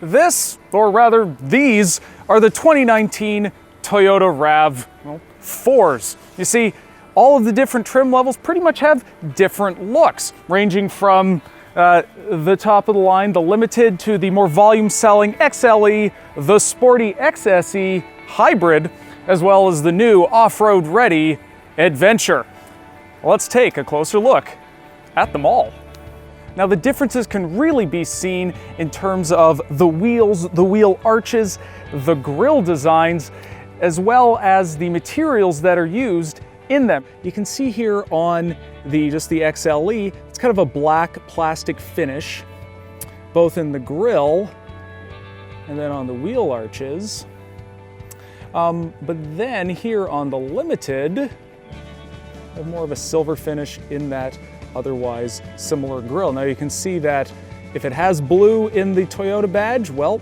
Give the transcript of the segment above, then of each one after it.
This, or rather these, are the 2019 Toyota RAV4s. You see, all of the different trim levels pretty much have different looks, ranging from the top of the line, the Limited, to the more volume-selling XLE, the sporty XSE Hybrid, as well as the new off-road ready Adventure. Let's take a closer look at them all. Now, the differences can really be seen in terms of the wheels, the wheel arches, the grille designs, as well as the materials that are used in them. You can see here on just the XLE, it's kind of a black plastic finish, both in the grille and then on the wheel arches. But then here on the Limited, have more of a silver finish in that otherwise similar grille. Now you can see that if it has blue in the Toyota badge, well,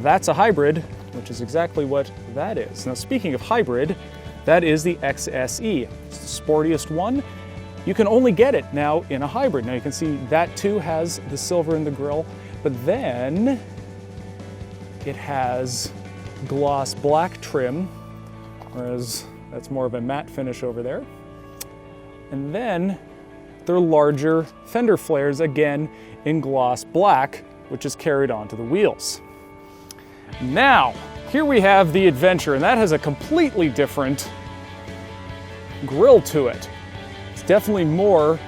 that's a hybrid, which is exactly what that is. Now, speaking of hybrid, that is the XSE. It's the sportiest one. You can only get it now in a hybrid. Now you can see that too has the silver in the grille, but then it has gloss black trim, whereas that's more of a matte finish over there. And then they're larger fender flares, again in gloss black, which is carried onto the wheels. Now, here we have the Adventure, and that has a completely different grille to it. It's definitely more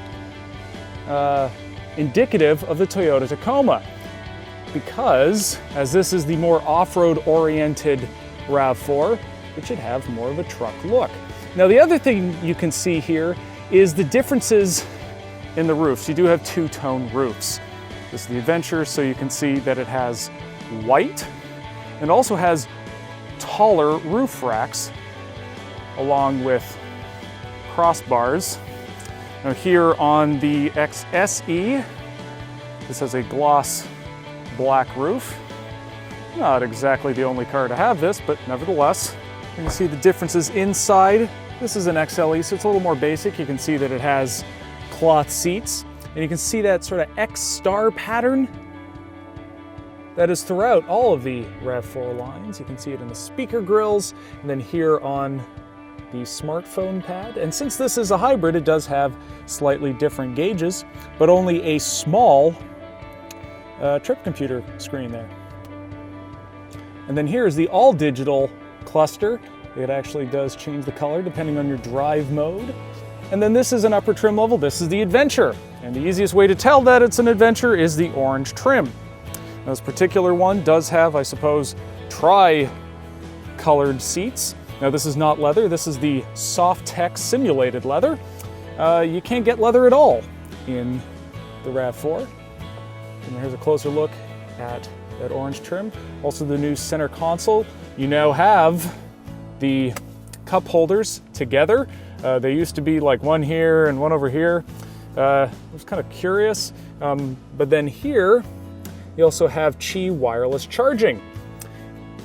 indicative of the Toyota Tacoma, because as this is the more off-road oriented RAV4, it should have more of a truck look. Now, the other thing you can see here is the differences in the roofs. You do have two-tone roofs. This is the Adventure, so you can see that it has white and also has taller roof racks along with crossbars. Now here on the XSE, this has a gloss black roof. Not exactly the only car to have this, but nevertheless, you can see the differences inside. This is an XLE, so it's a little more basic. You can see that it has cloth seats, and you can see that sort of X-star pattern that is throughout all of the RAV4 lines. You can see it in the speaker grills, and then here on the smartphone pad. And since this is a hybrid, it does have slightly different gauges, but only a small trip computer screen there. And then here is the all-digital cluster. It actually does change the color depending on your drive mode. And then this is an upper trim level. This is the Adventure. And the easiest way to tell that it's an Adventure is the orange trim. Now, this particular one does have, I suppose, tri-colored seats. Now, this is not leather. This is the Soft-Tech simulated leather. You can't get leather at all in the RAV4. And here's a closer look at that orange trim. Also, the new center console. You now have the cup holders together. They used to be like one here and one over here. I was kind of curious. But then here, you also have Qi wireless charging,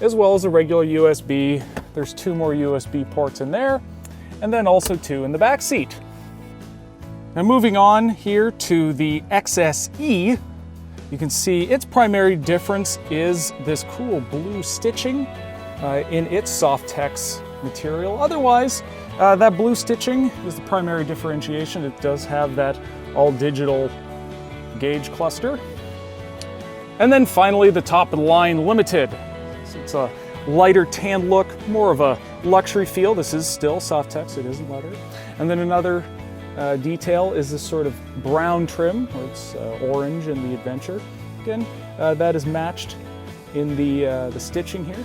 as well as a regular USB. There's two more USB ports in there, and then also two in the back seat. Now, moving on here to the XSE, you can see its primary difference is this cool blue stitching in its Soft-Tech material. Otherwise, that blue stitching is the primary differentiation. It does have that all-digital gauge cluster. And then finally, the top of the line Limited. So it's a lighter tan look, more of a luxury feel. This is still Soft-Tech, so it isn't leather. And then another detail is this sort of brown trim, where it's orange in the Adventure. Again, that is matched in the stitching here.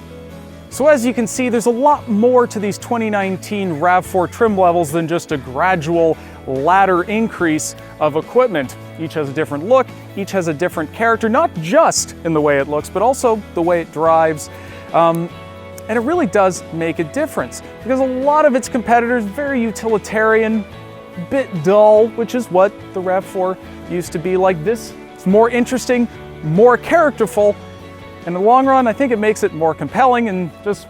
So as you can see, there's a lot more to these 2019 RAV4 trim levels than just a gradual ladder increase of equipment. Each has a different look, each has a different character, not just in the way it looks, but also the way it drives. And it really does make a difference, because a lot of its competitors, very utilitarian, bit dull, which is what the RAV4 used to be. Like this, it's more interesting, more characterful. In the long run, I think it makes it more compelling and just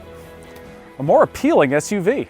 a more appealing SUV.